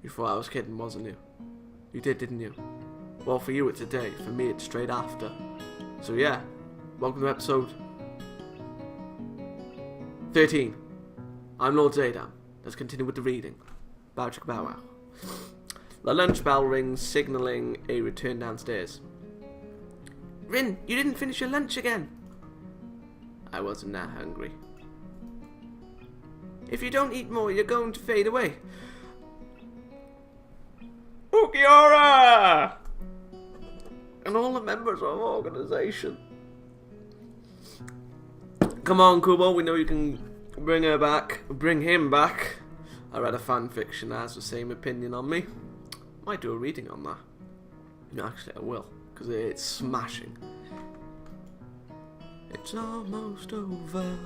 You thought I was kidding, wasn't you? You did, didn't you? Well, for you it's a day, for me it's straight after. So yeah, welcome to episode 13. I'm Lord Xaydam. Let's continue with the reading. Bow chicka bow wow. The lunch bell rings, signalling a return downstairs. Rin, you didn't finish your lunch again. I wasn't that hungry. If you don't eat more, you're going to fade away. Ukiora! And all the members of our organization. Come on, Kubo, we know you can bring him back. I read a fan fiction that has the same opinion on me. Might do a reading on that. No, actually I will, because it's smashing. It's almost over,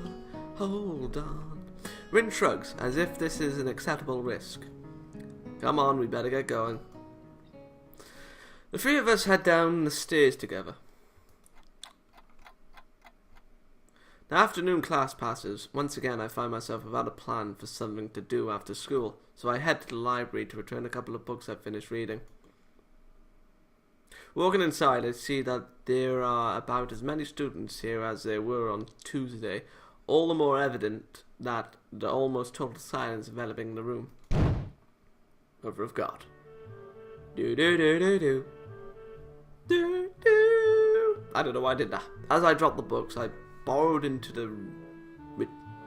hold on. Rin shrugs, as if this is an acceptable risk. Come on, we better get going. The three of us head down the stairs together. The afternoon class passes. Once again, I find myself without a plan for something to do after school, so I head to the library to return a couple of books I've finished reading. Walking inside, I see that there are about as many students here as there were on Tuesday, all the more evident that the almost total silence enveloping the room. Mother of God. Do-do-do-do-do. Do-do. I don't know why I did that. As I dropped the books, I borrowed into the...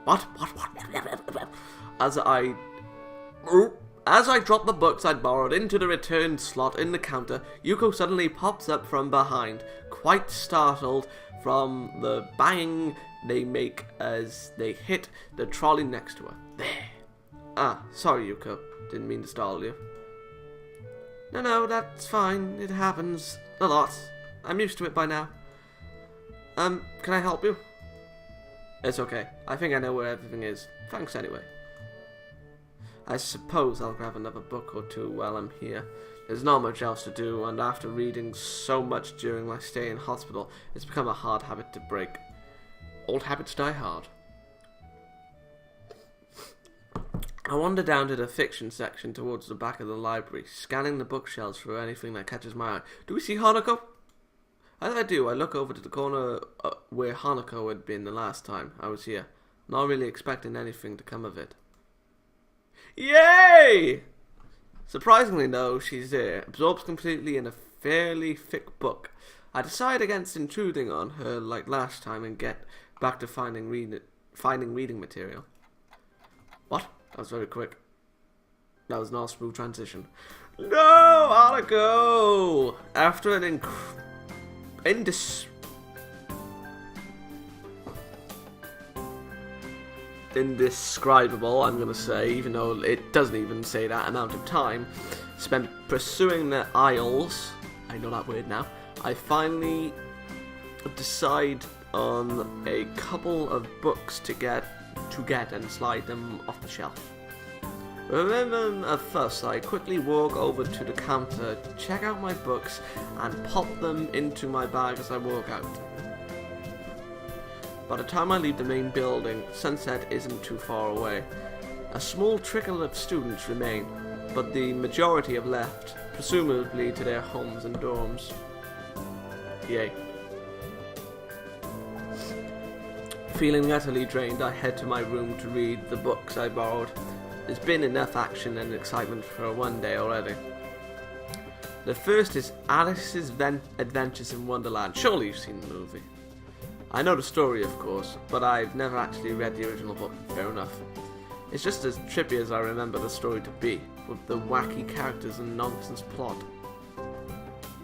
What? As I dropped the books I'd borrowed into the return slot in the counter, Yuko suddenly pops up from behind, quite startled from the bang they make as they hit the trolley next to her. There. Ah, sorry, Yuko. Didn't mean to startle you. No, that's fine. It happens a lot. I'm used to it by now. Can I help you? It's okay. I think I know where everything is. Thanks anyway. I suppose I'll grab another book or two while I'm here. There's not much else to do, and after reading so much during my stay in hospital, it's become a hard habit to break. Old habits die hard. I wander down to the fiction section towards the back of the library, scanning the bookshelves for anything that catches my eye. Do we see Hanako? As I do, I look over to the corner where Hanako had been the last time I was here, not really expecting anything to come of it. Yay! Surprisingly, though, she's there, absorbed completely in a fairly thick book. I decide against intruding on her like last time and get back to finding reading material. What? That was very quick. That was not a smooth transition. No, Hanako! After an indescribable, I'm going to say, even though it doesn't even say that amount of time, spent pursuing the aisles, I know that word now, I finally decide on a couple of books to get and slide them off the shelf. Remembering a fuss, I quickly walk over to the counter, check out my books, and pop them into my bag as I walk out. By the time I leave the main building, sunset isn't too far away. A small trickle of students remain, but the majority have left, presumably to their homes and dorms. Yay. Feeling utterly drained, I head to my room to read the books I borrowed. There's been enough action and excitement for one day already. The first is Alice's Adventures in Wonderland. Surely you've seen the movie. I know the story, of course, but I've never actually read the original book. Fair enough. It's just as trippy as I remember the story to be, with the wacky characters and nonsense plot.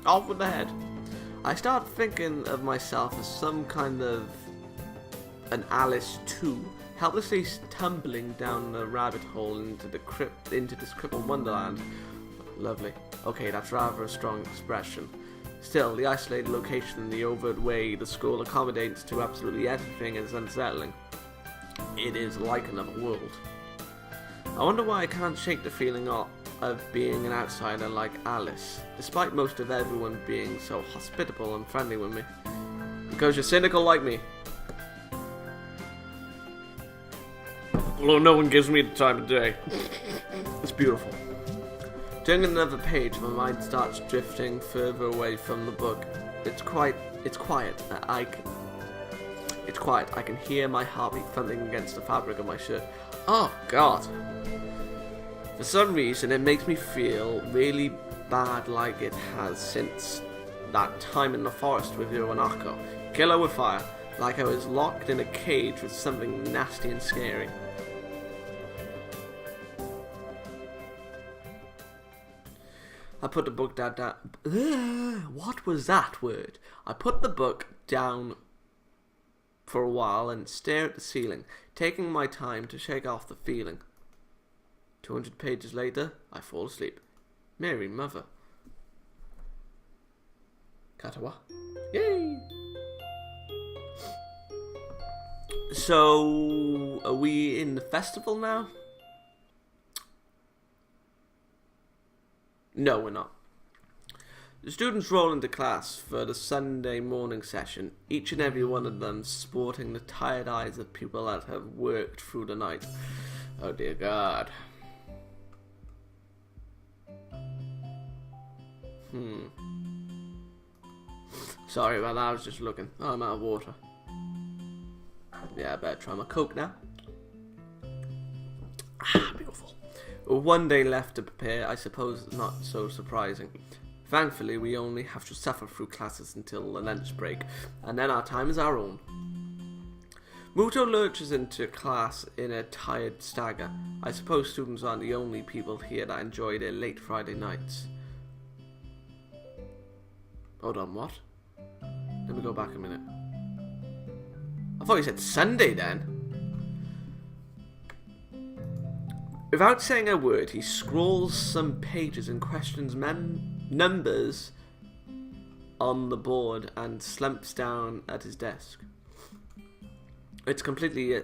Off with the head. I start thinking of myself as some kind of an Alice 2, helplessly tumbling down the rabbit hole into this crippled wonderland. Lovely. Okay, that's rather a strong expression. Still, the isolated location and the overt way the school accommodates to absolutely everything is unsettling. It is like another world. I wonder why I can't shake the feeling of being an outsider like Alice, despite most of everyone being so hospitable and friendly with me. Because you're cynical like me. Although no one gives me the time of day. It's beautiful. Turning another page, my mind starts drifting further away from the book. It's quiet. It's quiet. I can hear my heartbeat thumping against the fabric of my shirt. Oh, God. For some reason, it makes me feel really bad, like it has since that time in the forest with you and Akko. Killer with fire. Like I was locked in a cage with something nasty and scary. I put the book down. What was that word? I put the book down for a while and stare at the ceiling, taking my time to shake off the feeling. 200 pages later, I fall asleep. Mary, mother. Katawa. Yay! So, are we in the festival now? No, we're not. The students roll into class for the Sunday morning session, each and every one of them sporting the tired eyes of people that have worked through the night. Oh dear God. Sorry about that, I was just looking. Oh, I'm out of water. Yeah, I better try my Coke now. Beautiful. One day left to prepare, I suppose it's not so surprising. Thankfully, we only have to suffer through classes until the lunch break, and then our time is our own. Muto lurches into class in a tired stagger. I suppose students aren't the only people here that enjoy their late Friday nights. Hold on, what? Let me go back a minute. I thought you said Sunday then. Without saying a word, he scrawls some pages and questions numbers on the board and slumps down at his desk. It's completely a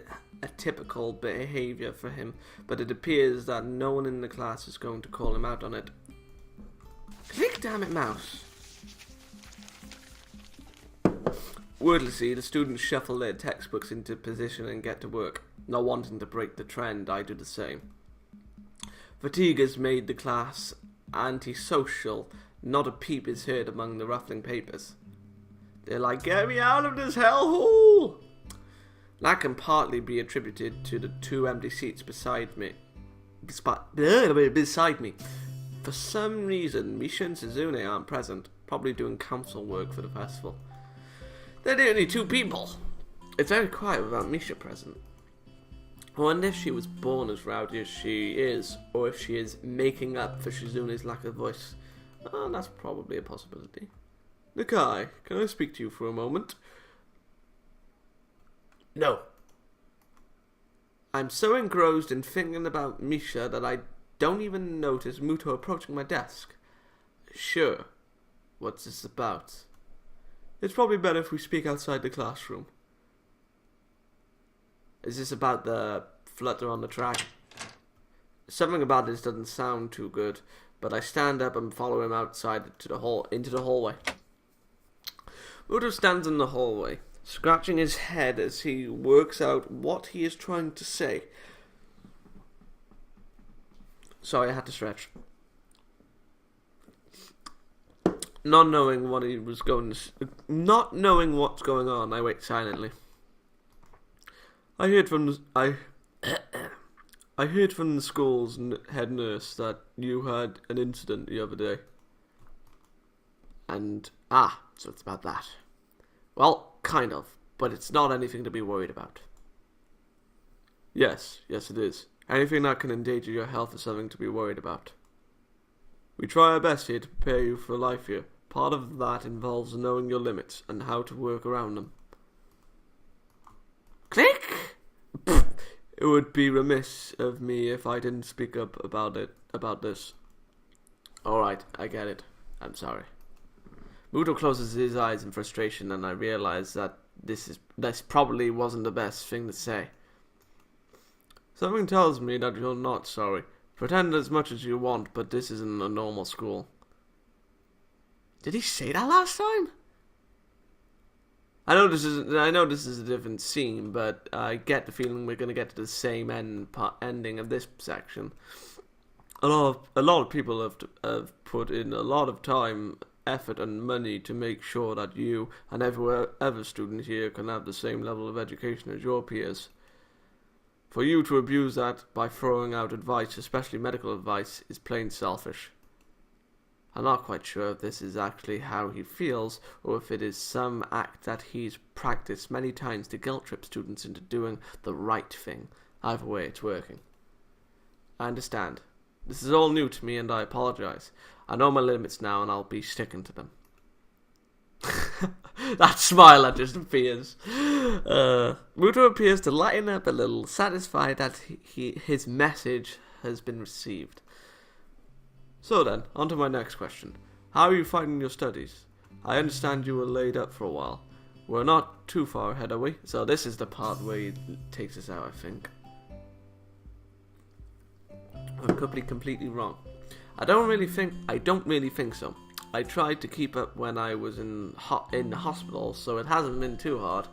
typical behaviour for him, but it appears that no one in the class is going to call him out on it. Click, damn it, mouse. Wordlessly, the students shuffle their textbooks into position and get to work. Not wanting to break the trend, I do the same. Fatigue has made the class antisocial. Not a peep is heard among the ruffling papers. They're like, get me out of this hellhole! That can partly be attributed to the 2 empty seats beside me. For some reason, Misha and Suzune aren't present, probably doing council work for the festival. They're the only 2 people. It's very quiet without Misha present. I wonder if she was born as rowdy as she is, or if she is making up for Shizune's lack of voice. Oh, that's probably a possibility. Nakai, can I speak to you for a moment? No. I'm so engrossed in thinking about Misha that I don't even notice Muto approaching my desk. Sure. What's this about? It's probably better if we speak outside the classroom. Is this about the flutter on the track? Something about this doesn't sound too good, but I stand up and follow him outside into the hallway. Muto stands in the hallway, scratching his head as he works out what he is trying to say. Sorry, I had to stretch. Not knowing what's going on, I wait silently. I heard from the school's head nurse that you had an incident the other day. And, so it's about that. Well, kind of, but it's not anything to be worried about. Yes it is. Anything that can endanger your health is something to be worried about. We try our best here to prepare you for life here. Part of that involves knowing your limits and how to work around them. Click! It would be remiss of me if I didn't speak up about this. Alright, I get it. I'm sorry. Muto closes his eyes in frustration, and I realize that this probably wasn't the best thing to say. Something tells me that you're not sorry. Pretend as much as you want, but this isn't a normal school. Did he say that last time? I know this is a different scene, but I get the feeling we're going to get to the same ending of this section. a lot of people have put in a lot of time, effort, and money to make sure that you and every other student here can have the same level of education as your peers. For you to abuse that by throwing out advice, especially medical advice, is plain selfish. I'm not quite sure if this is actually how he feels, or if it is some act that he's practiced many times to guilt trip students into doing the right thing. Either way, it's working. I understand. This is all new to me, and I apologize. I know my limits now, and I'll be sticking to them. That smile that just appears. Muto appears to lighten up a little, satisfied that his message has been received. So then, on to my next question. How are you finding your studies? I understand you were laid up for a while. We're not too far ahead, are we? So this is the part where he takes us out, I think. I could be completely wrong. I don't really think so. I tried to keep up when I was in the hospital, so it hasn't been too hard.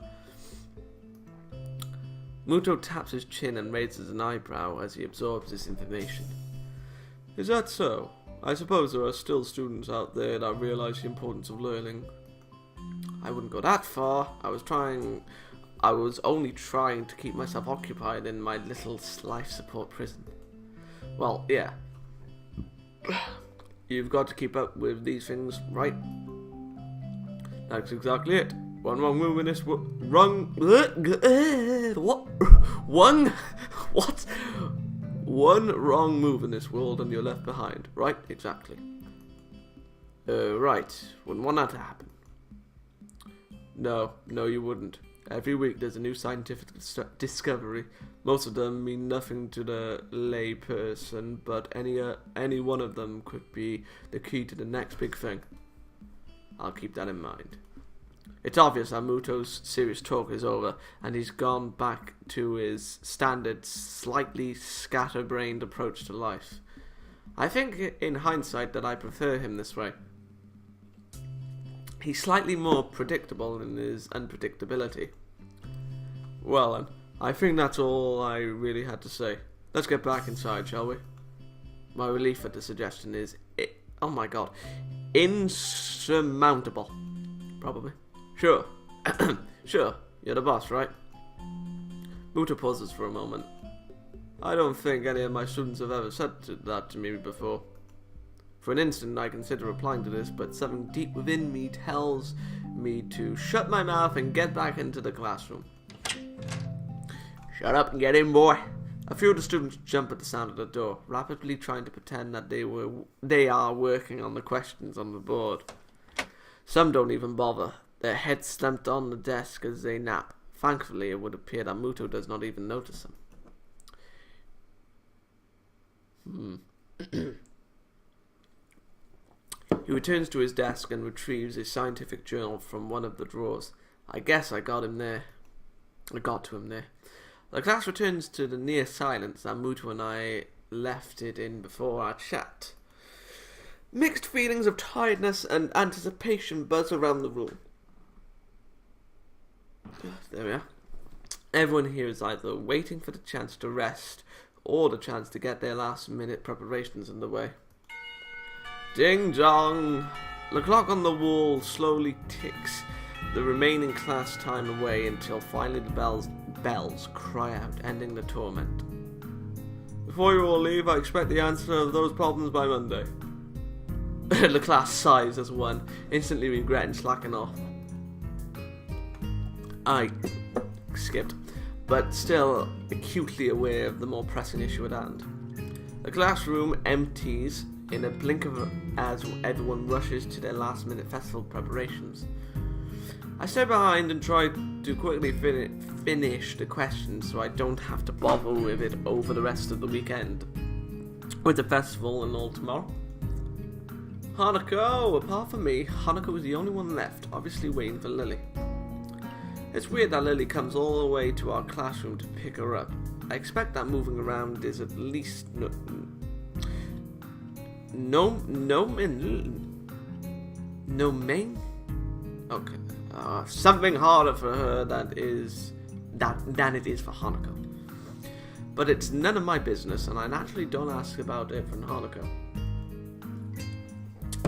Muto taps his chin and raises an eyebrow as he absorbs this information. Is that so? I suppose there are still students out there that realize the importance of learning. I wouldn't go that far. I was only trying to keep myself occupied in my little life support prison. Well, yeah. You've got to keep up with these things, right? That's exactly it. One wrong move in this One wrong move in this world and you're left behind. Right? Exactly. Right. Wouldn't want that to happen. No, you wouldn't. Every week there's a new scientific discovery. Most of them mean nothing to the lay person, but any one of them could be the key to the next big thing. I'll keep that in mind. It's obvious that Muto's serious talk is over, and he's gone back to his standard, slightly scatterbrained approach to life. I think, in hindsight, that I prefer him this way. He's slightly more predictable in his unpredictability. Well then, I think that's all I really had to say. Let's get back inside, shall we? My relief at the suggestion is, oh my god, insurmountable. Probably. Sure. Sure, you're the boss, right? Muto pauses for a moment. I don't think any of my students have ever said that to me before. For an instant, I consider replying to this, but something deep within me tells me to shut my mouth and get back into the classroom. Shut up and get in, boy. A few of the students jump at the sound of the door, rapidly trying to pretend that they are working on the questions on the board. Some don't even bother, their heads slumped on the desk as they nap. Thankfully, it would appear that Muto does not even notice them. He returns to his desk and retrieves a scientific journal from one of the drawers. I guess I got to him there. The class returns to the near silence that Muto and I left it in before our chat. Mixed feelings of tiredness and anticipation buzz around the room. There we are. Everyone here is either waiting for the chance to rest or the chance to get their last minute preparations underway. Ding dong! The clock on the wall slowly ticks the remaining class time away until finally the bells cry out, ending the torment. Before you all leave, I expect the answer of those problems by Monday. The class sighs as one, instantly regretting slacking off. I skipped, but still acutely aware of the more pressing issue at hand. The classroom empties in a blink of as everyone rushes to their last minute festival preparations. I stay behind and try to quickly finish the questions so I don't have to bother with it over the rest of the weekend. With the festival and all tomorrow. Hanako! Apart from me, Hanako was the only one left, obviously waiting for Lily. It's weird that Lily comes all the way to our classroom to pick her up. I expect that moving around is at least okay. Something harder for her than it is for Hanako. But it's none of my business, and I naturally don't ask about it from Hanako.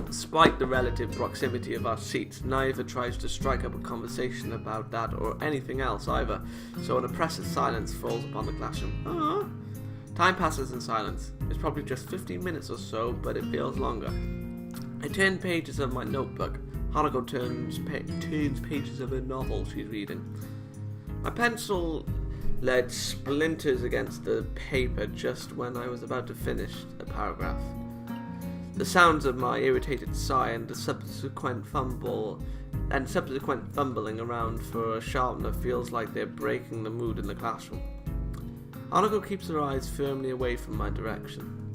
Despite the relative proximity of our seats, neither tries to strike up a conversation about that or anything else either, so an oppressive silence falls upon the classroom. Time passes in silence. It's probably just 15 minutes or so, but it feels longer. I turn pages of my notebook. Hanako turns pages of a novel she's reading. My pencil lead splinters against the paper just when I was about to finish a paragraph. The sounds of my irritated sigh and the subsequent fumbling around for a sharpener feels like they're breaking the mood in the classroom. Hanako keeps her eyes firmly away from my direction.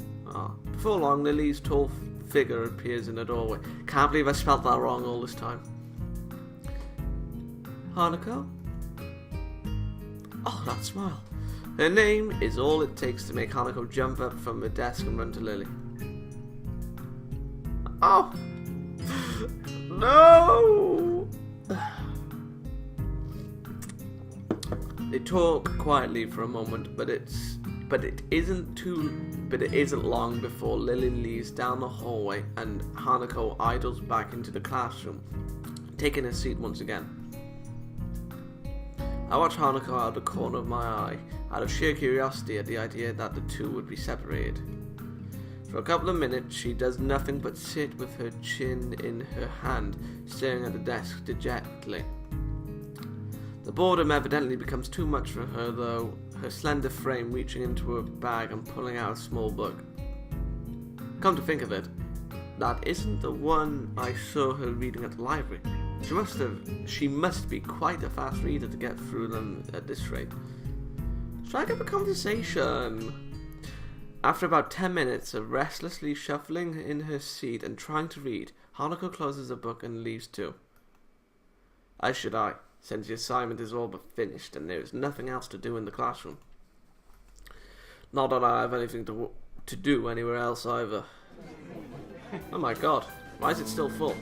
Before long, Lily's tall figure appears in the doorway. Can't believe I spelled that wrong all this time. Hanako? Oh, that smile. Her name is all it takes to make Hanako jump up from her desk and run to Lily. Oh! No! They talk quietly for a moment, but it isn't long before Lily leaves down the hallway and Hanako idles back into the classroom, taking her seat once again. I watch Hanako out of the corner of my eye, out of sheer curiosity at the idea that the two would be separated. For a couple of minutes, she does nothing but sit with her chin in her hand, staring at the desk dejectedly. The boredom evidently becomes too much for her, though, her slender frame reaching into her bag and pulling out a small book. Come to think of it, that isn't the one I saw her reading at the library. She must be quite a fast reader to get through them at this rate. Strike up a conversation. After about 10 minutes of restlessly shuffling in her seat and trying to read, Hanako closes the book and leaves too. As should I, since the assignment is all but finished and there is nothing else to do in the classroom. Not that I have anything to do anywhere else either. Oh my god, why is it still full?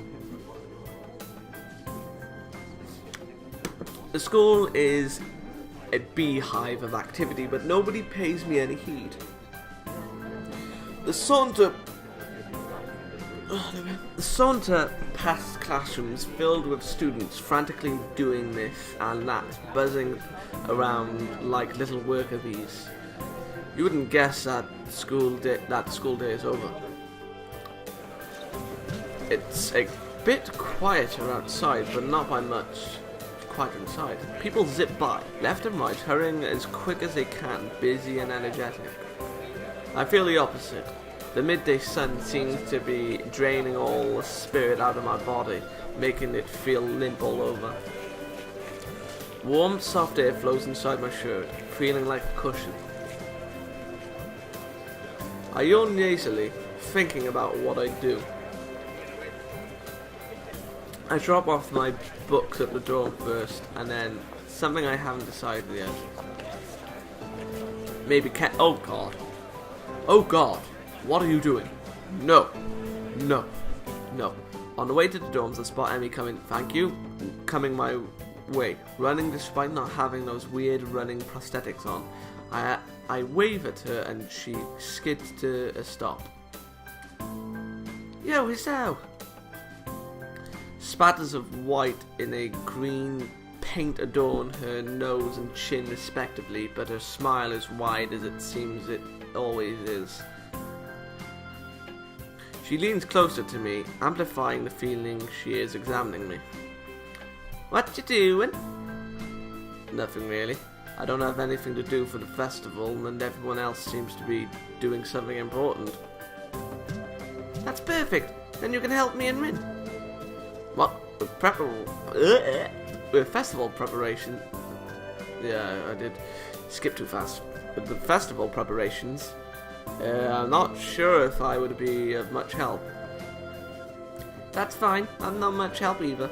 The school is a beehive of activity, but nobody pays me any heed. The saunter past classrooms filled with students frantically doing this and that, buzzing around like little worker bees. You wouldn't guess that school day is over. It's a bit quieter outside, but not by much. Quieter inside. People zip by, left and right, hurrying as quick as they can, busy and energetic. I feel the opposite. The midday sun seems to be draining all the spirit out of my body, making it feel limp all over. Warm, soft air flows inside my shirt, feeling like a cushion. I yawn nasally, thinking about what I do. I drop off my books at the door first, and then something I haven't decided yet. Maybe oh god. Oh god. What are you doing? No. No. No. On the way to the dorms, I spot Emi coming my way, running despite not having those weird running prosthetics on. I wave at her and she skids to a stop. Yo, Hiso! Spatters of white in a green paint adorn her nose and chin respectively, but her smile is wide as it seems it always is. She leans closer to me, amplifying the feeling she is examining me. What you doing? Nothing really. I don't have anything to do for the festival, and everyone else seems to be doing something important. That's perfect. Then you can help me and Rin. What? With festival preparation... Yeah, I did skip too fast. With the festival preparations, I'm not sure if I would be of much help. That's fine. I'm not much help either.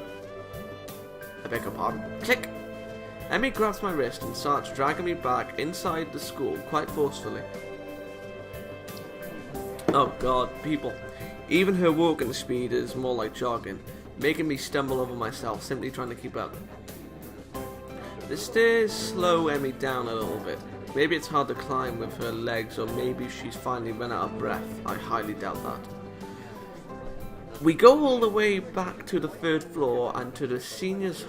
I beg your pardon. Click! Emi grabs my wrist and starts dragging me back inside the school quite forcefully. Oh god, people. Even her walking speed is more like jogging, making me stumble over myself simply trying to keep up. The stairs slow Emi down a little bit. Maybe it's hard to climb with her legs, or maybe she's finally run out of breath. I highly doubt that. We go all the way back to the 3rd floor and to the seniors'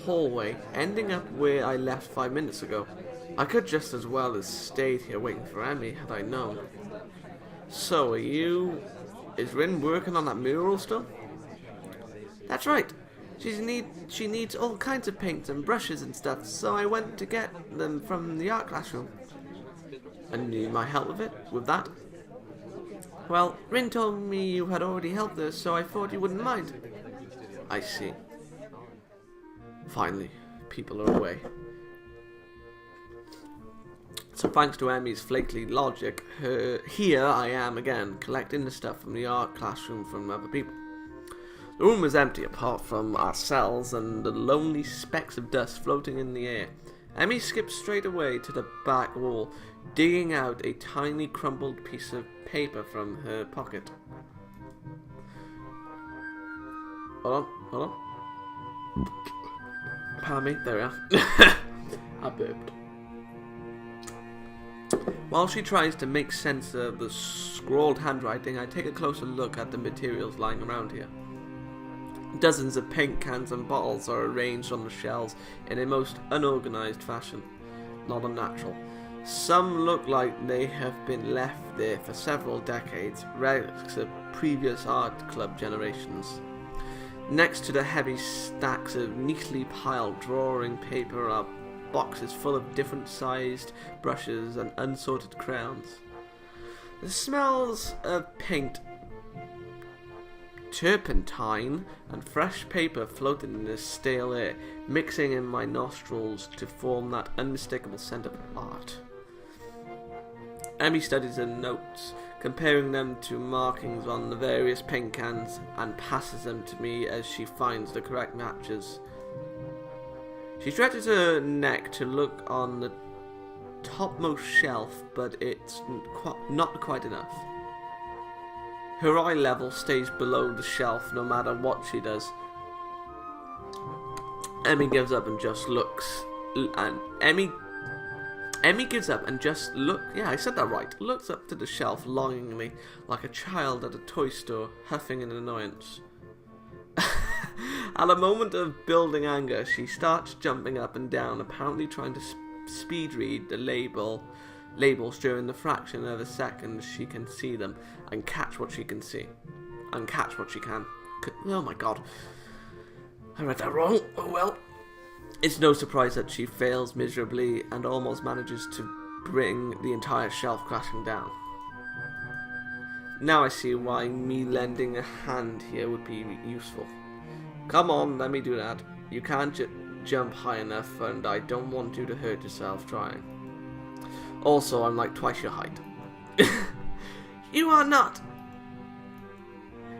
hallway, ending up where I left 5 minutes ago. I could just as well as stayed here waiting for Emmy had I known. So, is Rin working on that mural still? That's right. She needs all kinds of paints and brushes and stuff, so I went to get them from the art classroom. And you might help with that? Well, Rin told me you had already helped her, so I thought you wouldn't mind. I see. Finally, people are away. So thanks to Emmy's flaky logic, here I am again, collecting the stuff from the art classroom from other people. The room was empty apart from ourselves and the lonely specks of dust floating in the air. Emmy skipped straight away to the back wall, digging out a tiny crumpled piece of paper from her pocket. Hold on. Pardon me, there we are. I burped. While she tries to make sense of the scrawled handwriting, I take a closer look at the materials lying around here. Dozens of paint cans and bottles are arranged on the shelves in a most unorganized fashion, not unnatural. Some look like they have been left there for several decades, relics of previous art club generations. Next to the heavy stacks of neatly piled drawing paper are boxes full of different sized brushes and unsorted crayons. The smells of paint, turpentine and fresh paper floated in the stale air, mixing in my nostrils to form that unmistakable scent of art. Emmy studies her notes, comparing them to markings on the various paint cans, and passes them to me as she finds the correct matches. She stretches her neck to look on the topmost shelf, but it's not quite enough. Her eye level stays below the shelf no matter what she does. Emmy gives up and just looks. And Emmy gives up and just I said that right. Looks up to the shelf longingly, like a child at a toy store, huffing in annoyance. At a moment of building anger, she starts jumping up and down, apparently trying to speed read the labels during the fraction of a second she can see them, and catch what she can see. And catch what she can. Oh my god. I read that wrong. Oh well. It's no surprise that she fails miserably and almost manages to bring the entire shelf crashing down. Now I see why me lending a hand here would be useful. Come on, let me do that. You can't jump high enough, and I don't want you to hurt yourself trying. Also, I'm like twice your height. You are not!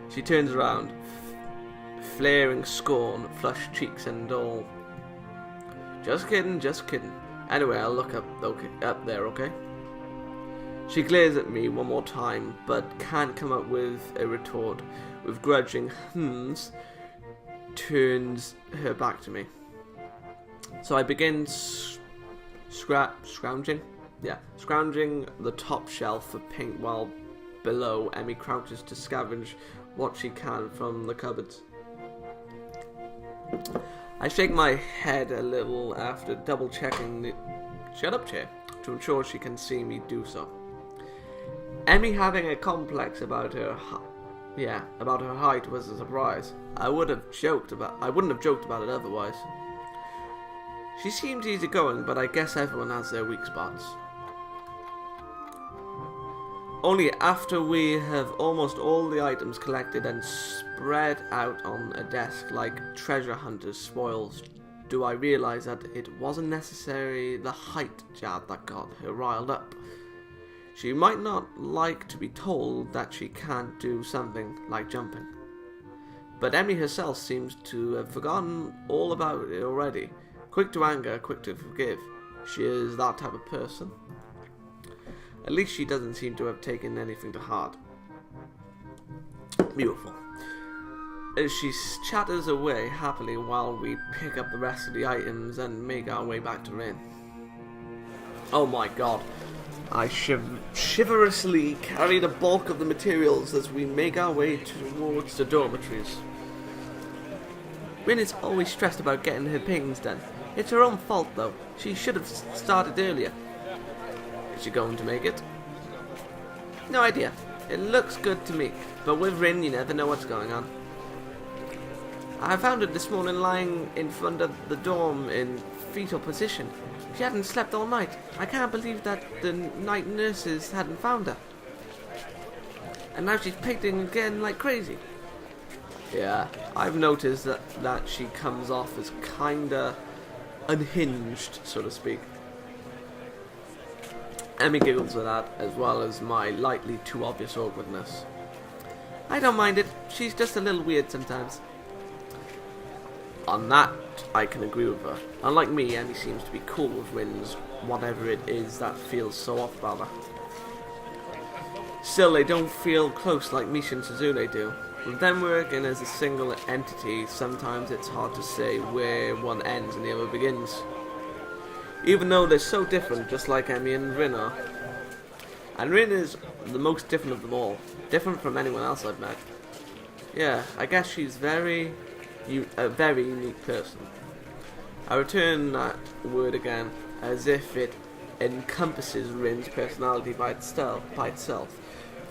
She turns around, flaring scorn, flushed cheeks and all. Just kidding. Anyway, I'll look up there, okay? She glares at me one more time, but can't come up with a retort. With grudging hms, turns her back to me. So I begin scrounging the top shelf for paint while below Emmy crouches to scavenge what she can from the cupboards. I shake my head a little after double checking the shut up chair to ensure she can see me do so. Emmy having a complex about her height was a surprise. I wouldn't have joked about it otherwise. She seems easygoing, but I guess everyone has their weak spots. Only after we have almost all the items collected and spread out on a desk like treasure hunters' spoils do I realise that it wasn't necessarily the height jab that got her riled up. She might not like to be told that she can't do something like jumping. But Emmy herself seems to have forgotten all about it already. Quick to anger, quick to forgive. She is that type of person. At least she doesn't seem to have taken anything to heart. Beautiful. As she chatters away happily while we pick up the rest of the items and make our way back to Rin. Oh my god. I chivalrously carry the bulk of the materials as we make our way towards the dormitories. Rin is always stressed about getting her paintings done. It's her own fault though. She should have started earlier. Is she going to make it? No idea. It looks good to me, but with Rin you never know what's going on. I found her this morning lying in front of the dorm in fetal position. She hadn't slept all night. I can't believe that the night nurses hadn't found her. And now she's painting again like crazy. Yeah, I've noticed that she comes off as kinda unhinged, so to speak. Emi giggles at that, as well as my lightly too obvious awkwardness. I don't mind it. She's just a little weird sometimes. On that, I can agree with her. Unlike me, Emi seems to be cool with Rin's whatever it is that feels so off about her. Still, they don't feel close like Misha and Suzune do. With them working as a single entity, sometimes it's hard to say where one ends and the other begins. Even though they're so different, just like Emi and Rin are. And Rin is the most different of them all. Different from anyone else I've met. Yeah, I guess she's a very unique person. I return that word again, as if it encompasses Rin's personality by itself,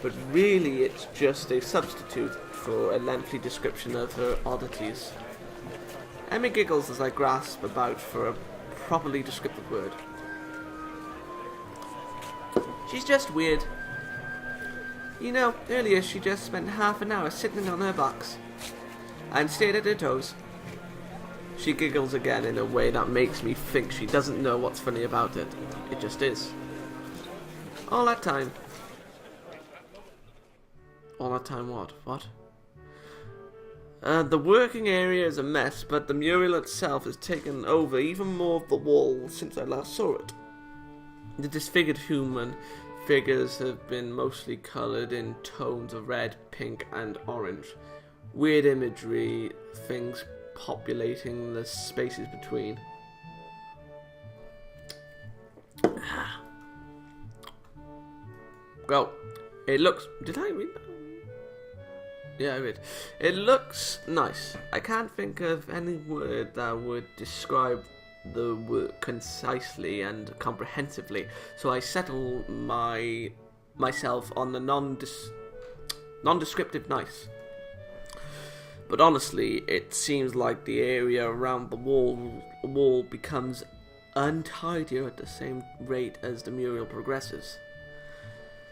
but really it's just a substitute for a lengthy description of her oddities. Emi giggles as I grasp about for a properly descriptive word. She's just weird. You know, earlier she just spent half an hour sitting on her box and stared at her toes. She giggles again in a way that makes me think she doesn't know what's funny about it. It just is. All that time. All that time what? What? The working area is a mess, but the mural itself has taken over even more of the wall since I last saw it. The disfigured human figures have been mostly coloured in tones of red, pink and orange. Weird imagery, things populating the spaces between. Well, it looks... Did I read that? Yeah, I read. It looks nice. I can't think of any word that would describe the work concisely and comprehensively, so I settle myself on the non-descriptive nice. But honestly, it seems like the area around the wall becomes untidier at the same rate as the mural progresses.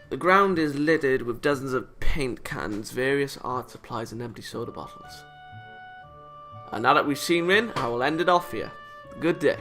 The ground is littered with dozens of paint cans, various art supplies and empty soda bottles. And now that we've seen Rin, I will end it off here. Good day.